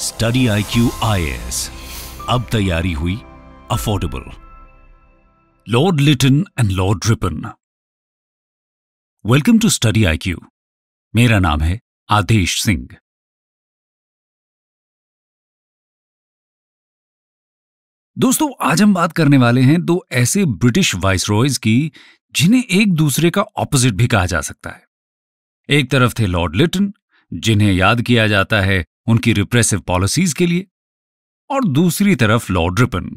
Study IQ IAS, अब तैयारी हुई affordable. Lord Lytton and Lord Ripon. Welcome to study IQ। मेरा नाम है आदेश सिंह। दोस्तों, आज हम बात करने वाले हैं दो ऐसे ब्रिटिश वाइसरॉयज की जिन्हें एक दूसरे का ऑपोजिट भी कहा जा सकता है। एक तरफ थे लॉर्ड लिटन, जिन्हें याद किया जाता है उनकी रिप्रेसिव पॉलिसीज के लिए, और दूसरी तरफ लॉर्ड रिपन,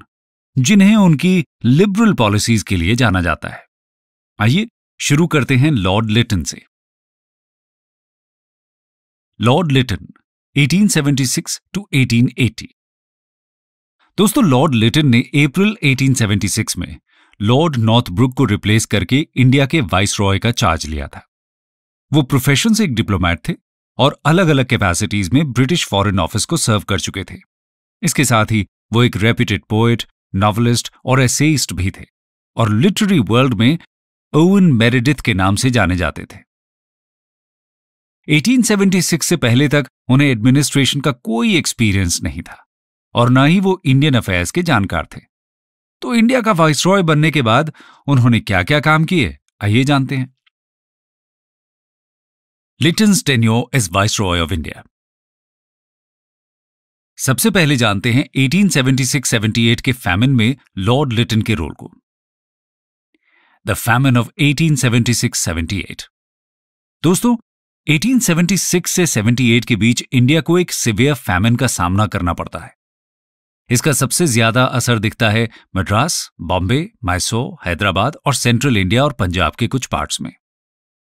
जिन्हें उनकी लिबरल पॉलिसीज के लिए जाना जाता है। आइए शुरू करते हैं लॉर्ड लिटन से। Lord Lytton 1876 to 1880। दोस्तों, लॉर्ड लिटन ने अप्रैल 1876 में लॉर्ड नॉर्थब्रुक को रिप्लेस करके इंडिया के वाइसरॉय का चार्ज लिया था। वो प्रोफेशन से एक डिप्लोमैट थे और अलग अलग कैपेसिटीज में ब्रिटिश फॉरेन ऑफिस को सर्व कर चुके थे। इसके साथ ही वो एक रेप्यूटेड पोएट, नॉवेलिस्ट और एसेइस्ट भी थे और लिटरेरी वर्ल्ड में ओवन मेरेडिथ के नाम से जाने जाते थे। 1876 से पहले तक उन्हें एडमिनिस्ट्रेशन का कोई एक्सपीरियंस नहीं था और ना ही वो इंडियन अफेयर्स के जानकार थे। तो इंडिया का वाइसरॉय बनने के बाद उन्होंने क्या क्या काम किए, आइए जानते हैं। Lytton's tenure as viceroy of India. सबसे पहले जानते हैं 1876-78 के फैमिन में लॉर्ड लिटन के रोल को। The famine of 1876-78। दोस्तों, 1876 से 78 के बीच इंडिया को एक सिवियर फैमिन का सामना करना पड़ता है। इसका सबसे ज्यादा असर दिखता है मद्रास, बॉम्बे, मैसूर, हैदराबाद और सेंट्रल इंडिया और पंजाब के कुछ पार्ट्स में।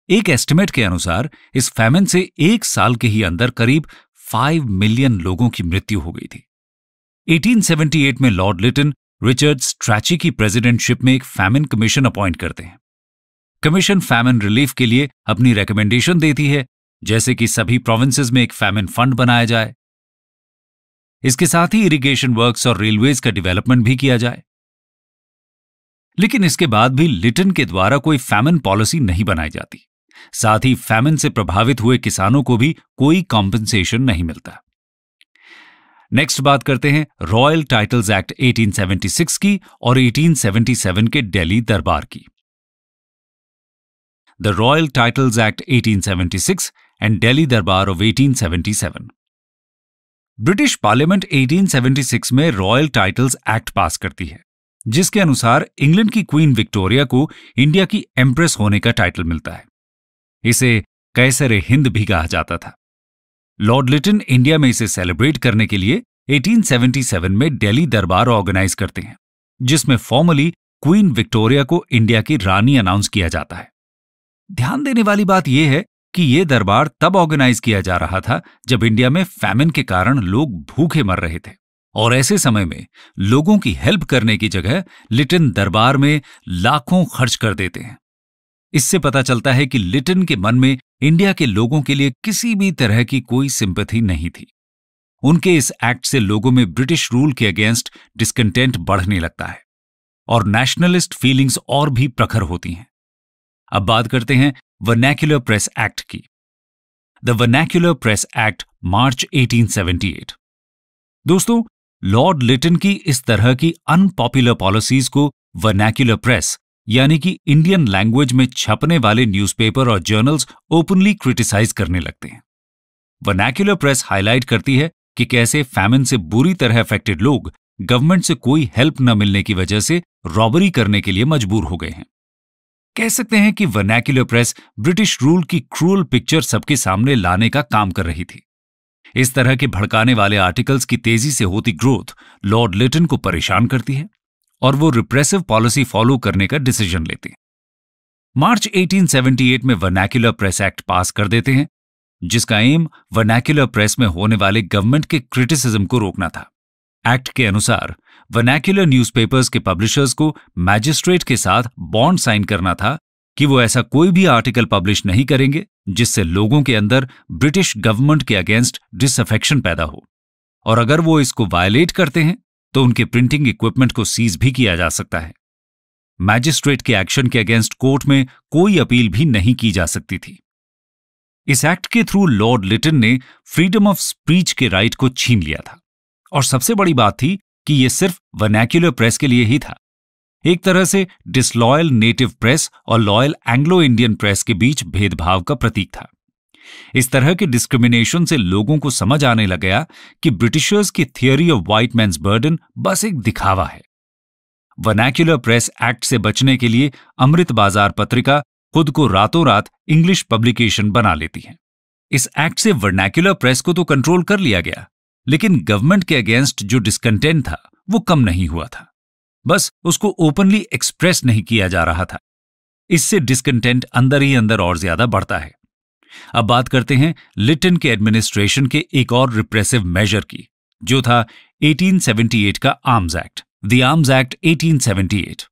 एक एस्टिमेट के अनुसार इस फैमिन से एक साल के ही अंदर करीब 5 मिलियन लोगों की मृत्यु हो गई थी। 1878 में लॉर्ड लिटन रिचर्ड स्ट्रैची की प्रेसिडेंटशिप में एक फैमिन कमीशन अपॉइंट करते हैं। कमीशन फैमिन रिलीफ के लिए अपनी रिकमेंडेशन देती है, जैसे कि सभी प्रोविंसेस में एक फैमिन फंड बनाया जाए। इसके साथ ही इरिगेशन वर्क्स और रेलवेज का डेवलपमेंट भी किया जाए। लेकिन इसके बाद भी लिटन के द्वारा कोई फैमिन पॉलिसी नहीं बनाई जाती। साथ ही फैमिन से प्रभावित हुए किसानों को भी कोई कॉम्पेंसेशन नहीं मिलता। नेक्स्ट बात करते हैं रॉयल टाइटल्स एक्ट 1876 की और 1877 के दिल्ली दरबार की। The royal titles act 1876 and Delhi दरबार ऑफ 1877। ब्रिटिश पार्लियामेंट 1876 में रॉयल टाइटल्स एक्ट पास करती है, जिसके अनुसार इंग्लैंड की क्वीन विक्टोरिया को इंडिया की एम्प्रेस होने का टाइटल मिलता है। इसे कैसर हिंद भी कहा जाता था। लॉर्ड लिटन इंडिया में इसे सेलिब्रेट करने के लिए 1877 में दिल्ली दरबार ऑर्गेनाइज करते हैं, जिसमें फॉर्मली क्वीन विक्टोरिया को इंडिया की रानी अनाउंस किया जाता है। ध्यान देने वाली बात यह है कि यह दरबार तब ऑर्गेनाइज किया जा रहा था जब इंडिया में फैमिन के कारण लोग भूखे मर रहे थे, और ऐसे समय में लोगों की हेल्प करने की जगह लिटन दरबार में लाखों खर्च कर देते हैं। इससे पता चलता है कि लिटन के मन में इंडिया के लोगों के लिए किसी भी तरह की कोई सिंपैथी नहीं थी। उनके इस एक्ट से लोगों में ब्रिटिश रूल के अगेंस्ट डिस्कंटेंट बढ़ने लगता है और नेशनलिस्ट फीलिंग्स और भी प्रखर होती हैं। अब बात करते हैं वर्नैक्युलर प्रेस एक्ट की। द वर्नैक्युलर प्रेस एक्ट, मार्च 1878। दोस्तों, लॉर्ड लिटन की इस तरह की अनपॉपुलर पॉलिसीज को वर्नैक्युलर प्रेस यानी कि इंडियन लैंग्वेज में छपने वाले न्यूज़पेपर और जर्नल्स ओपनली क्रिटिसाइज करने लगते हैं। वर्नैक्युलर प्रेस हाईलाइट करती है कि कैसे फैमिन से बुरी तरह अफेक्टेड लोग गवर्नमेंट से कोई हेल्प न मिलने की वजह से रॉबरी करने के लिए मजबूर हो गए हैं। कह सकते हैं कि वर्नैक्युलर प्रेस ब्रिटिश रूल की क्रूअल पिक्चर सबके सामने लाने का काम कर रही थी। इस तरह के भड़काने वाले आर्टिकल्स की तेजी से होती ग्रोथ लॉर्ड लिटन को परेशान करती है और वो रिप्रेसिव पॉलिसी फॉलो करने का डिसीजन लेते हैं। मार्च 1878 में वर्नैक्युलर प्रेस एक्ट पास कर देते हैं, जिसका एम वर्नैक्युलर प्रेस में होने वाले गवर्नमेंट के क्रिटिसिज्म को रोकना था। एक्ट के अनुसार वर्नैक्युलर न्यूज़पेपर्स के पब्लिशर्स को मैजिस्ट्रेट के साथ बॉन्ड साइन करना था कि वो ऐसा कोई भी आर्टिकल पब्लिश नहीं करेंगे जिससे लोगों के अंदर ब्रिटिश गवर्नमेंट के अगेंस्ट डिसअफेक्शन पैदा हो, और अगर वो इसको वायलेट करते हैं तो उनके प्रिंटिंग इक्विपमेंट को सीज भी किया जा सकता है। मैजिस्ट्रेट के एक्शन के अगेंस्ट कोर्ट में कोई अपील भी नहीं की जा सकती थी। इस एक्ट के थ्रू लॉर्ड लिटन ने फ्रीडम ऑफ स्पीच के राइट को छीन लिया था। और सबसे बड़ी बात थी कि यह सिर्फ वर्नैक्युलर प्रेस के लिए ही था। एक तरह से डिसलॉयल नेटिव प्रेस और लॉयल एंग्लो इंडियन प्रेस के बीच भेदभाव का प्रतीक था। इस तरह के डिस्क्रिमिनेशन से लोगों को समझ आने लग गया कि ब्रिटिशर्स की theory of white man's burden बस एक दिखावा है। वर्नैक्युलर प्रेस एक्ट से बचने के लिए अमृत बाजार पत्रिका खुद को रातों रात इंग्लिश पब्लिकेशन बना लेती है। इस एक्ट से वर्नैक्युलर प्रेस को तो कंट्रोल कर लिया गया, लेकिन गवर्नमेंट के अगेंस्ट जो डिस्कंटेंट था वो कम नहीं हुआ था, बस उसको ओपनली एक्सप्रेस नहीं किया जा रहा था। इससे डिस्कंटेंट अंदर ही अंदर और ज्यादा बढ़ता है। अब बात करते हैं लिटन के एडमिनिस्ट्रेशन के एक और रिप्रेसिव मेजर की, जो था 1878 का arms act, the arms act 1878।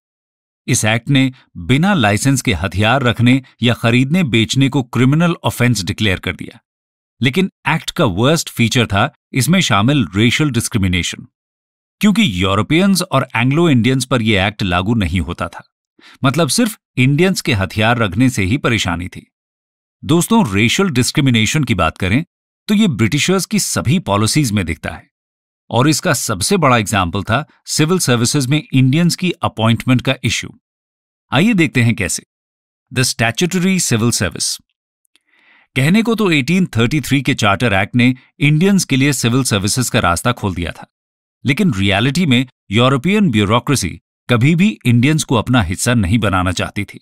इस एक्ट ने बिना लाइसेंस के हथियार रखने या खरीदने बेचने को क्रिमिनल ऑफेंस डिक्लेयर कर दिया। लेकिन एक्ट का वर्स्ट फीचर था इसमें शामिल रेशियल डिस्क्रिमिनेशन, क्योंकि यूरोपियंस और एंग्लो इंडियंस पर यह एक्ट लागू नहीं होता था। मतलब सिर्फ इंडियंस के हथियार रखने से ही परेशानी थी। दोस्तों, रेशियल डिस्क्रिमिनेशन की बात करें तो यह ब्रिटिशर्स की सभी पॉलिसीज में दिखता है, और इसका सबसे बड़ा एग्जाम्पल था सिविल सर्विसेज में इंडियंस की अपॉइंटमेंट का इश्यू। आइए देखते हैं कैसे। The statutory civil service. कहने को तो 1833 के चार्टर एक्ट ने इंडियंस के लिए सिविल सर्विसेज का रास्ता खोल दिया था, लेकिन रियलिटी में यूरोपियन ब्यूरोक्रेसी कभी भी इंडियंस को अपना हिस्सा नहीं बनाना चाहती थी,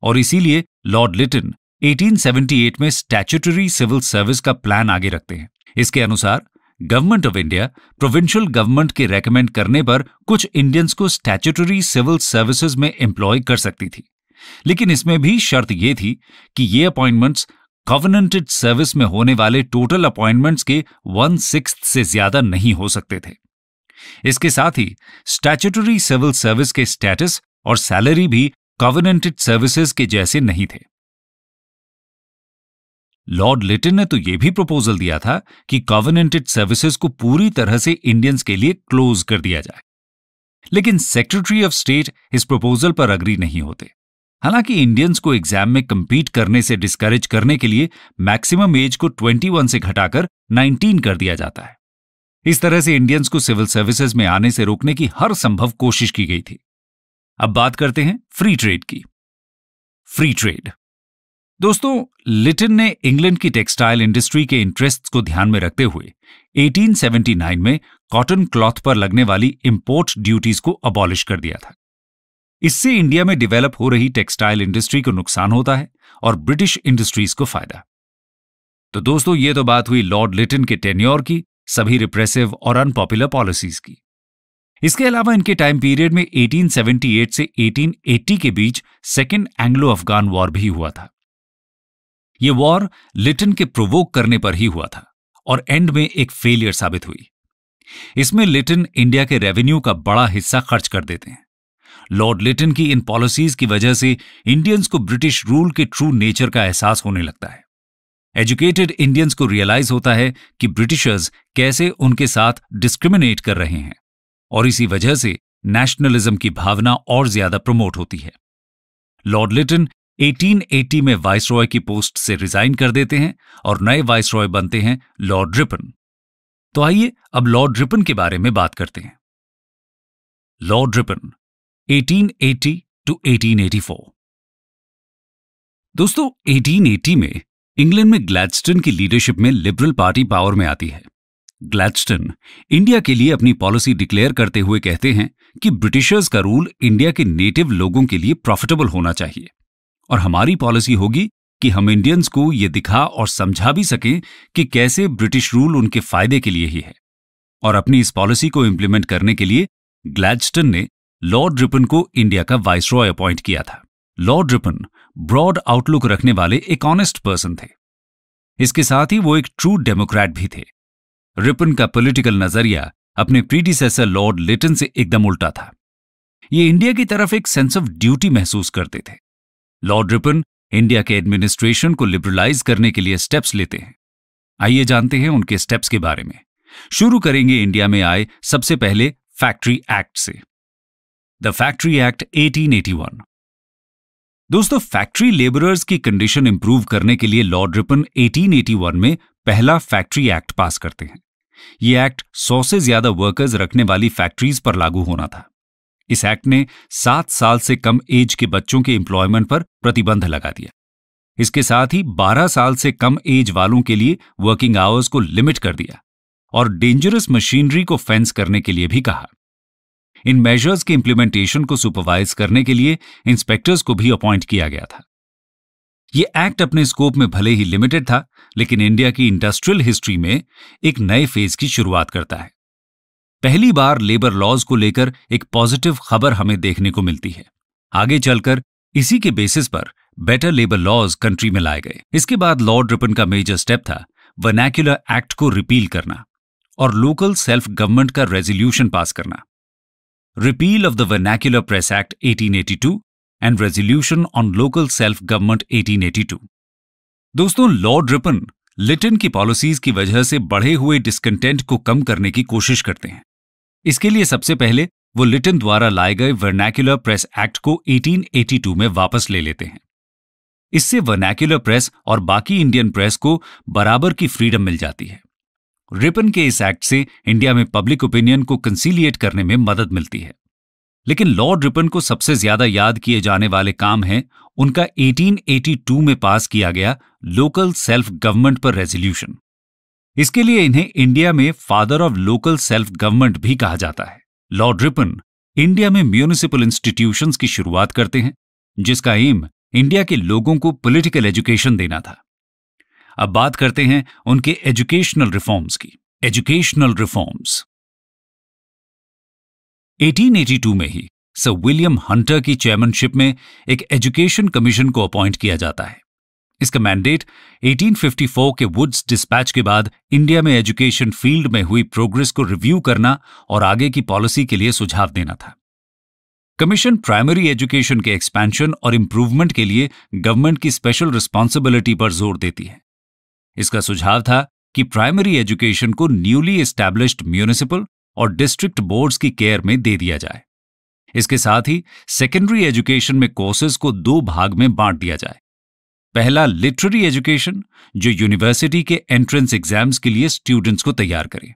और इसीलिए लॉर्ड लिटन 1878 में स्टैट्यूटरी सिविल सर्विस का प्लान आगे रखते हैं। इसके अनुसार government of India provincial government के रेकमेंड करने पर कुछ इंडियंस को स्टैट्यूटरी सिविल सर्विसेज में एम्प्लॉय कर सकती थी, लेकिन इसमें भी शर्त यह थी कि ये अपॉइंटमेंट्स कॉवेनेंटेड सर्विस में होने वाले टोटल अपॉइंटमेंट्स के 1/6 से ज्यादा नहीं हो सकते थे। इसके साथ ही स्टैट्यूटरी सिविल सर्विस के स्टेटस और सैलरी भी कॉवेनेंटेड सर्विसेज के जैसे नहीं थे। लॉर्ड लिटन ने तो यह भी प्रपोजल दिया था कि कॉवेनेंटेड सर्विसेज को पूरी तरह से इंडियंस के लिए क्लोज कर दिया जाए, लेकिन सेक्रेटरी ऑफ स्टेट इस प्रपोजल पर अग्री नहीं होते। हालांकि इंडियंस को एग्जाम में कंपीट करने से डिस्करेज करने के लिए मैक्सिमम एज को 21 से घटाकर 19 कर दिया जाता है। इस तरह से इंडियंस को सिविल सर्विसेज में आने से रोकने की हर संभव कोशिश की गई थी। अब बात करते हैं फ्री ट्रेड की। Free trade. दोस्तों, लिटन ने इंग्लैंड की टेक्सटाइल इंडस्ट्री के इंटरेस्ट्स को ध्यान में रखते हुए 1879 में कॉटन क्लॉथ पर लगने वाली इंपोर्ट ड्यूटीज को अबॉलिश कर दिया था। इससे इंडिया में डेवलप हो रही टेक्सटाइल इंडस्ट्री को नुकसान होता है और ब्रिटिश इंडस्ट्रीज को फायदा। तो दोस्तों, ये तो बात हुई लॉर्ड लिटन के टेन्योर की, सभी रिप्रेसिव और अनपॉपुलर पॉलिसीज की। इसके अलावा इनके टाइम पीरियड में 1878 से 1880 के बीच सेकेंड एंग्लो अफगान वॉर भी हुआ था। यह वॉर लिटन के प्रोवोक करने पर ही हुआ था और एंड में एक फेलियर साबित हुई। इसमें लिटन इंडिया के रेवेन्यू का बड़ा हिस्सा खर्च कर देते हैं। लॉर्ड लिटन की इन पॉलिसीज की वजह से इंडियंस को ब्रिटिश रूल के ट्रू नेचर का एहसास होने लगता है। एजुकेटेड इंडियंस को रियलाइज होता है कि ब्रिटिशर्स कैसे उनके साथ डिस्क्रिमिनेट कर रहे हैं, और इसी वजह से नेशनलिज्म की भावना और ज्यादा प्रमोट होती है। लॉर्ड लिटन 1880 में वाइसरॉय की पोस्ट से रिजाइन कर देते हैं और नए वाइसरॉय बनते हैं लॉर्ड रिपन। तो आइए अब लॉर्ड रिपन के बारे में बात करते हैं। Lord Ripon 1880 to 1884। दोस्तों, 1880 में इंग्लैंड में ग्लैडस्टन की लीडरशिप में लिबरल पार्टी पावर में आती है। ग्लैडस्टन इंडिया के लिए अपनी पॉलिसी डिक्लेयर करते हुए कहते हैं कि ब्रिटिशर्स का रूल इंडिया के नेटिव लोगों के लिए प्रॉफिटेबल होना चाहिए, और हमारी पॉलिसी होगी कि हम इंडियंस को यह दिखा और समझा भी सकें कि कैसे ब्रिटिश रूल उनके फायदे के लिए ही है। और अपनी इस पॉलिसी को इंप्लीमेंट करने के लिए ग्लैडस्टन ने लॉर्ड रिपन को इंडिया का वाइसरॉय अपॉइंट किया था। लॉर्ड रिपन ब्रॉड आउटलुक रखने वाले एक ऑनेस्ट पर्सन थे। इसके साथ ही वो एक ट्रू डेमोक्रेट भी थे। रिपन का पॉलिटिकल नजरिया अपने प्रीडिसेसर लॉर्ड लिटन से एकदम उल्टा था। ये इंडिया की तरफ एक सेंस ऑफ ड्यूटी महसूस करते थे। लॉर्ड रिपन इंडिया के एडमिनिस्ट्रेशन को लिबरलाइज करने के लिए स्टेप्स लेते हैं। आइए जानते हैं उनके स्टेप्स के बारे में। शुरू करेंगे इंडिया में आए सबसे पहले फैक्ट्री एक्ट से। The factory act 1881। दोस्तों, फैक्ट्री लेबरर्स की कंडीशन इंप्रूव करने के लिए लॉर्ड रिपन 1881 में पहला फैक्ट्री एक्ट पास करते हैं। यह एक्ट 100 से ज्यादा वर्कर्स रखने वाली फैक्ट्रीज पर लागू होना था। इस एक्ट ने 7 साल से कम एज के बच्चों के एम्प्लॉयमेंट पर प्रतिबंध लगा दिया। इसके साथ ही 12 साल से कम एज वालों के लिए वर्किंग आवर्स को लिमिट कर दिया और डेंजरस मशीनरी को फेंस करने के लिए भी कहा। इन मेजर्स के इंप्लीमेंटेशन को सुपरवाइज करने के लिए इंस्पेक्टर्स को भी अपॉइंट किया गया था। यह एक्ट अपने स्कोप में भले ही लिमिटेड था, लेकिन इंडिया की इंडस्ट्रियल हिस्ट्री में एक नए फेज की शुरुआत करता है। पहली बार लेबर लॉज को लेकर एक पॉजिटिव खबर हमें देखने को मिलती है। आगे चलकर इसी के बेसिस पर बेटर लेबर लॉज कंट्री में लाए गए। इसके बाद लॉर्ड रिपन का मेजर स्टेप था वर्नाक्युलर एक्ट को रिपील करना और लोकल सेल्फ गवर्नमेंट का रेजोल्यूशन पास करना। Repeal of the vernacular press act 1882 and resolution on local self government 1882। दोस्तों, लॉर्ड रिपन लिटन की पॉलिसीज की वजह से बढ़े हुए डिस्कंटेंट को कम करने की कोशिश करते हैं। इसके लिए सबसे पहले वो लिटन द्वारा लाए गए वर्नाक्युलर प्रेस एक्ट को 1882 में वापस ले लेते हैं। इससे वर्नाक्युलर प्रेस और बाकी इंडियन प्रेस को बराबर की फ्रीडम मिल जाती है। रिपन के इस एक्ट से इंडिया में पब्लिक ओपिनियन को कंसीलिएट करने में मदद मिलती है। लेकिन लॉर्ड रिपन को सबसे ज्यादा याद किए जाने वाले काम है उनका 1882 में पास किया गया लोकल सेल्फ गवर्नमेंट पर रेजोल्यूशन। इसके लिए इन्हें इंडिया में father of local self government भी कहा जाता है। लॉर्ड रिपन इंडिया में म्यूनिसिपल इंस्टीट्यूशंस की शुरुआत करते हैं, जिसका एम इंडिया के लोगों को पॉलिटिकल एजुकेशन देना था। अब बात करते हैं उनके एजुकेशनल रिफॉर्म्स की। एजुकेशनल रिफॉर्म्स 1882 में ही सर विलियम हंटर की चेयरमैनशिप में एक एजुकेशन कमीशन को अपॉइंट किया जाता है। इसका मैंडेट 1854 के वुड्स डिस्पैच के बाद इंडिया में एजुकेशन फील्ड में हुई प्रोग्रेस को रिव्यू करना और आगे की पॉलिसी के लिए सुझाव देना था। कमीशन प्राइमरी एजुकेशन के एक्सपेंशन और इंप्रूवमेंट के लिए गवर्नमेंट की स्पेशल रिस्पॉन्सिबिलिटी पर जोर देती है। इसका सुझाव था कि प्राइमरी एजुकेशन को न्यूली एस्टैब्लिश्ड म्यूनिसिपल और डिस्ट्रिक्ट बोर्ड्स की केयर में दे दिया जाए। इसके साथ ही सेकेंडरी एजुकेशन में कोर्सेज को 2 भाग में बांट दिया जाए। पहला लिटरेरी एजुकेशन, जो यूनिवर्सिटी के एंट्रेंस एग्जाम्स के लिए स्टूडेंट्स को तैयार करे,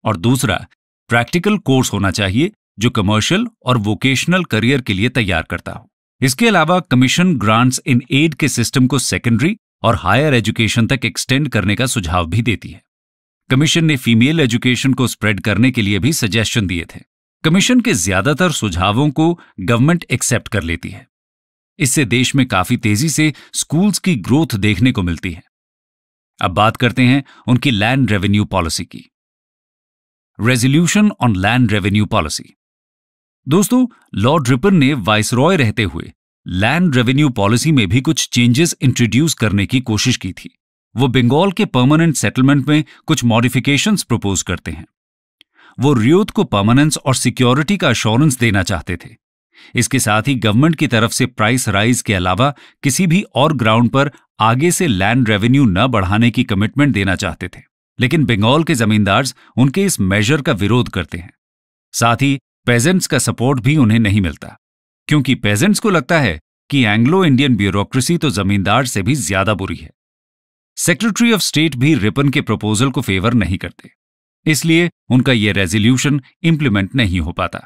और दूसरा प्रैक्टिकल कोर्स होना चाहिए जो कमर्शियल और वोकेशनल करियर के लिए तैयार करता हो। इसके अलावा कमीशन ग्रांट्स इन एड के सिस्टम को सेकेंडरी और हायर एजुकेशन तक एक्सटेंड करने का सुझाव भी देती है। कमीशन ने फीमेल एजुकेशन को स्प्रेड करने के लिए भी सजेशन दिए थे। कमीशन के ज्यादातर सुझावों को गवर्नमेंट एक्सेप्ट कर लेती है। इससे देश में काफी तेजी से स्कूल्स की ग्रोथ देखने को मिलती है। अब बात करते हैं उनकी लैंड रेवेन्यू पॉलिसी की। Resolution on land revenue policy. दोस्तों, लॉर्ड रिपन ने वाइसरॉय रहते हुए लैंड रेवेन्यू पॉलिसी में भी कुछ चेंजेस इंट्रोड्यूस करने की कोशिश की थी। वो बंगाल के परमानेंट सेटलमेंट में कुछ मॉडिफिकेशंस प्रपोज करते हैं। वो रियोत को परमानेंस और सिक्योरिटी का अश्योरेंस देना चाहते थे। इसके साथ ही गवर्नमेंट की तरफ से प्राइस राइज के अलावा किसी भी और ग्राउंड पर आगे से लैंड रेवेन्यू न बढ़ाने की कमिटमेंट देना चाहते थे। लेकिन बंगाल के जमींदार उनके इस मेजर का विरोध करते हैं। साथ ही पेजेंट्स का सपोर्ट भी उन्हें नहीं मिलता, क्योंकि पेजेंट्स को लगता है कि एंग्लो इंडियन ब्यूरोक्रेसी तो जमींदार से भी ज्यादा बुरी है। सेक्रेटरी ऑफ स्टेट भी रिपन के प्रपोजल को फेवर नहीं करते, इसलिए उनका यह रेजोल्यूशन इंप्लीमेंट नहीं हो पाता।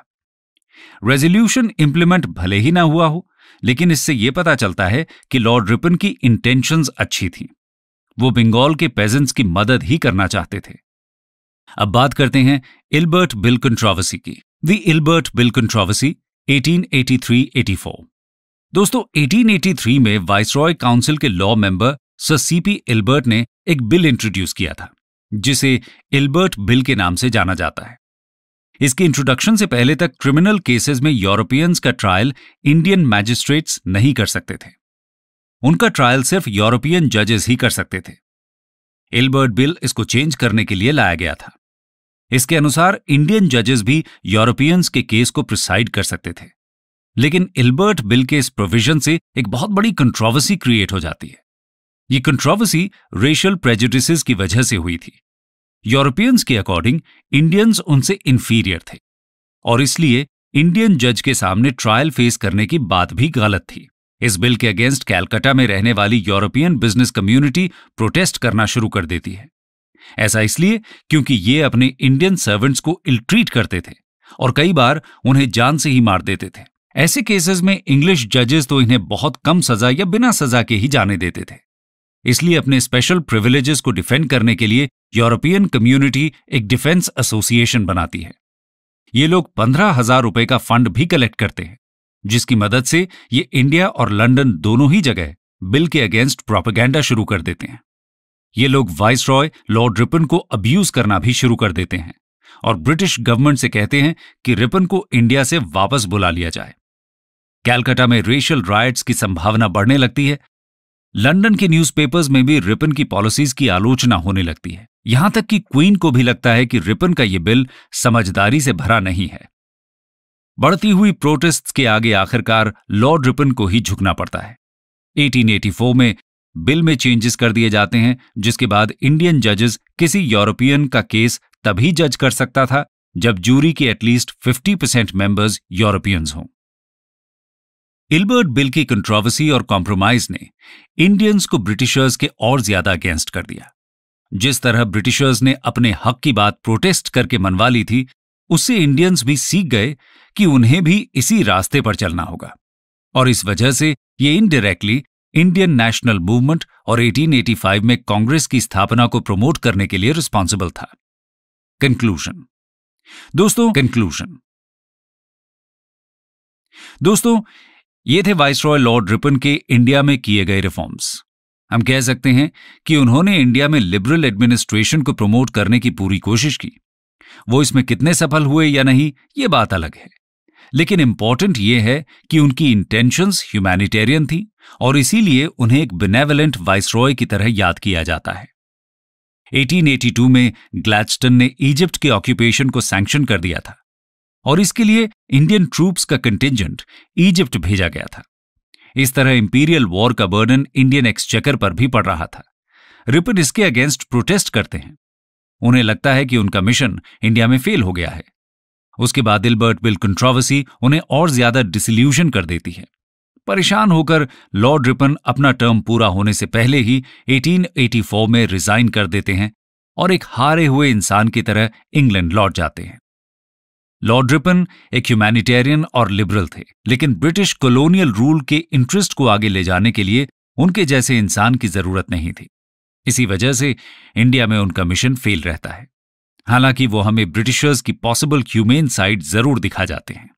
रेजोल्यूशन इंप्लीमेंट भले ही ना हुआ हो, लेकिन इससे यह पता चलता है कि लॉर्ड रिपन की इंटेंशंस अच्छी थीं। वो बंगाल के पेजेंट्स की मदद ही करना चाहते थे। अब बात करते हैं इल्बर्ट बिल कंट्रोवर्सी की। The Ilbert bill controversy 1883-84। दोस्तों, 1883 में वाइसरॉय काउंसिल के law member sir CP Ilbert ने एक बिल इंट्रोड्यूस किया था, जिसे इल्बर्ट बिल के नाम से जाना जाता है। इसके इंट्रोडक्शन से पहले तक क्रिमिनल केसेस में यूरोपियंस का ट्रायल इंडियन मैजिस्ट्रेट्स नहीं कर सकते थे। उनका ट्रायल सिर्फ यूरोपियन जजेस ही कर सकते थे। इल्बर्ट बिल इसको चेंज करने के लिए लाया गया था। इसके अनुसार इंडियन जजेस भी यूरोपियंस के केस को प्रिसाइड कर सकते थे। लेकिन इल्बर्ट बिल के इस प्रोविजन से एक बहुत बड़ी कंट्रोवर्सी क्रिएट हो जाती है। ये कंट्रोवर्सी रेशियल प्रेजुडिसेस की वजह से हुई थी। यूरोपियंस के अकॉर्डिंग इंडियंस उनसे इंफीरियर थे और इसलिए इंडियन जज के सामने ट्रायल फेस करने की बात भी गलत थी। इस बिल के अगेंस्ट कैलकाटा में रहने वाली यूरोपियन बिजनेस कम्युनिटी प्रोटेस्ट करना शुरू कर देती है। ऐसा इसलिए क्योंकि ये अपने इंडियन सर्वेंट्स को इल ट्रीट करते थे और कई बार उन्हें जान से ही मार देते थे। ऐसे केसेस में इंग्लिश जजेस तो इन्हें बहुत कम सजा या बिना सजा के ही जाने देते थे। इसलिए अपने स्पेशल प्रिविलेजेस को डिफेंड करने के लिए यूरोपियन कम्युनिटी एक डिफेंस एसोसिएशन बनाती है। ये लोग 15,000 रुपए का फंड भी कलेक्ट करते हैं, जिसकी मदद से ये इंडिया और लंदन दोनों ही जगह बिल के अगेंस्ट प्रोपेगेंडा शुरू कर देते हैं। ये लोग वाइसरॉय लॉर्ड रिपन को अब्यूज करना भी शुरू कर देते हैं और ब्रिटिश गवर्नमेंट से कहते हैं कि रिपन को इंडिया से वापस बुला लिया जाए। कैलकाटा में रेशियल राइट्स की संभावना बढ़ने लगती है। लंदन के न्यूज़पेपर्स में भी रिपन की पॉलिसीज की आलोचना होने लगती है। यहां तक कि क्वीन को भी लगता है कि रिपन का यह बिल समझदारी से भरा नहीं है। बढ़ती हुई प्रोटेस्ट्स के आगे आखिरकार लॉर्ड रिपन को ही झुकना पड़ता है। 1884 में बिल में चेंजेस कर दिए जाते हैं, जिसके बाद इंडियन जजेस किसी यूरोपियन का केस तभी जज कर सकता था जब जूरी के एटलीस्ट 50% मेंबर्स यूरोपियंस हों। इल्बर्ट बिल की कंट्रोवर्सी और कॉम्प्रोमाइज ने इंडियंस को ब्रिटिशर्स के और ज्यादा अगेंस्ट कर दिया। जिस तरह ब्रिटिशर्स ने अपने हक की बात प्रोटेस्ट करके मनवा ली थी, उससे इंडियंस भी सीख गए कि उन्हें भी इसी रास्ते पर चलना होगा और इस वजह से ये इनडायरेक्टली इंडियन नेशनल मूवमेंट और 1885 में कांग्रेस की स्थापना को प्रमोट करने के लिए रिस्पॉन्सिबल था। कंक्लूजन दोस्तों, ये थे वाइसरॉय लॉर्ड रिपन के इंडिया में किए गए रिफॉर्म्स। हम कह सकते हैं कि उन्होंने इंडिया में लिबरल एडमिनिस्ट्रेशन को प्रमोट करने की पूरी कोशिश की। वो इसमें कितने सफल हुए या नहीं, ये बात अलग है, लेकिन इंपॉर्टेंट ये है कि उनकी इंटेंशंस ह्यूमैनिटेरियन थी और इसीलिए उन्हें एक बेनेवलेंट वाइसरॉय की तरह याद किया जाता है। 1882 में ग्लैडस्टन ने इजिप्ट के ऑक्यूपेशन को सैंक्शन कर दिया था और इसके लिए इंडियन ट्रूप्स का कंटिंजेंट इजिप्ट भेजा गया था। इस तरह इंपीरियल वॉर का बर्डन इंडियन एक्सचेकर पर भी पड़ रहा था। रिपन इसके अगेंस्ट प्रोटेस्ट करते हैं। उन्हें लगता है कि उनका मिशन इंडिया में फेल हो गया है। उसके बाद इल्बर्ट बिल कंट्रोवर्सी उन्हें और ज्यादा डिसल्यूशन कर देती है। परेशान होकर लॉर्ड रिपन अपना टर्म पूरा होने से पहले ही 1884 में रिजाइन कर देते हैं और एक हारे हुए इंसान की तरह इंग्लैंड लौट जाते हैं। लॉर्ड रिपन एक ह्यूमैनिटेरियन और लिबरल थे, लेकिन ब्रिटिश कॉलोनियल रूल के इंटरेस्ट को आगे ले जाने के लिए उनके जैसे इंसान की जरूरत नहीं थी। इसी वजह से इंडिया में उनका मिशन फेल रहता है। हालांकि वो हमें ब्रिटिशर्स की पॉसिबल ह्यूमेन साइड जरूर दिखा जाते हैं।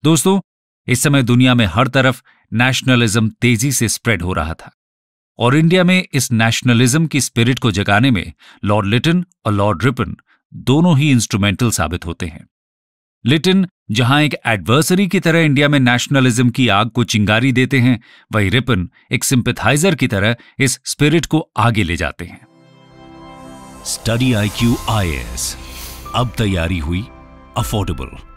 दोस्तों, इस समय दुनिया में हर तरफ नेशनलिज्म तेजी से स्प्रेड हो रहा था और इंडिया में इस नेशनलिज्म की स्पिरिट को जगाने में लॉर्ड लिटन और लॉर्ड रिपन दोनों ही इंस्ट्रूमेंटल साबित होते हैं। लिटन जहां एक एडवर्सरी की तरह इंडिया में नेशनलिज्म की आग को चिंगारी देते हैं, वहीं रिपन एक सिंपैथाइजर की तरह इस स्पिरिट को आगे ले जाते हैं। स्टडी IQ IAS, अब तैयारी हुई अफोर्डेबल।